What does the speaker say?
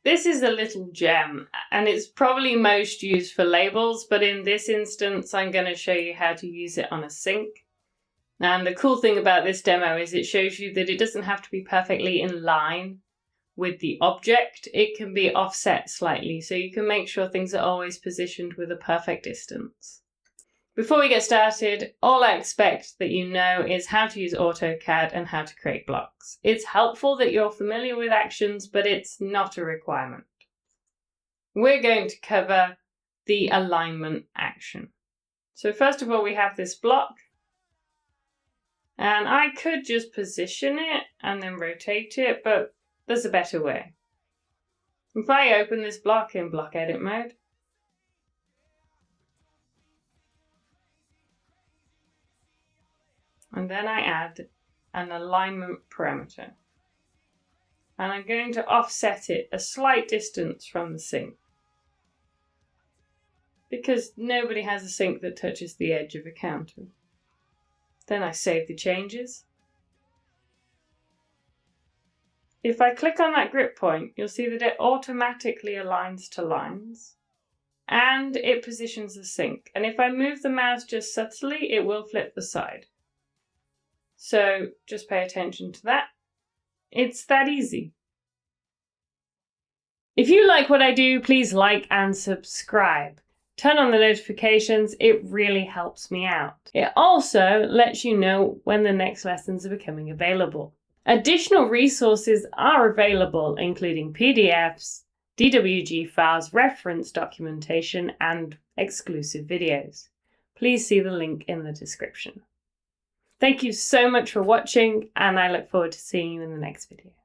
This is a little gem, and it's probably most used for labels, but in this instance, I'm going to show you how to use it on a sink. And the cool thing about this demo is it shows you that it doesn't have to be perfectly in line with the object. It can be offset slightly, so you can make sure things are always positioned with a perfect distance. Before we get started, all I expect that you know is how to use AutoCAD and how to create blocks. It's helpful that you're familiar with actions, but it's not a requirement. We're going to cover the alignment action. So first of all, we have this block, and I could just position it and then rotate it, but there's a better way. If I open this block in block edit mode, and then I add an alignment parameter. And I'm going to offset it a slight distance from the sink, because nobody has a sink that touches the edge of a counter. Then I save the changes. If I click on that grip point, you'll see that it automatically aligns to lines and it positions the sink. And if I move the mouse just subtly, it will flip the side. So just pay attention to that. It's that easy. If you like what I do, please like and subscribe. Turn on the notifications, it really helps me out. It also lets you know when the next lessons are becoming available. Additional resources are available, including PDFs, DWG files, reference documentation, and exclusive videos. Please see the link in the description. Thank you so much for watching, and I look forward to seeing you in the next video.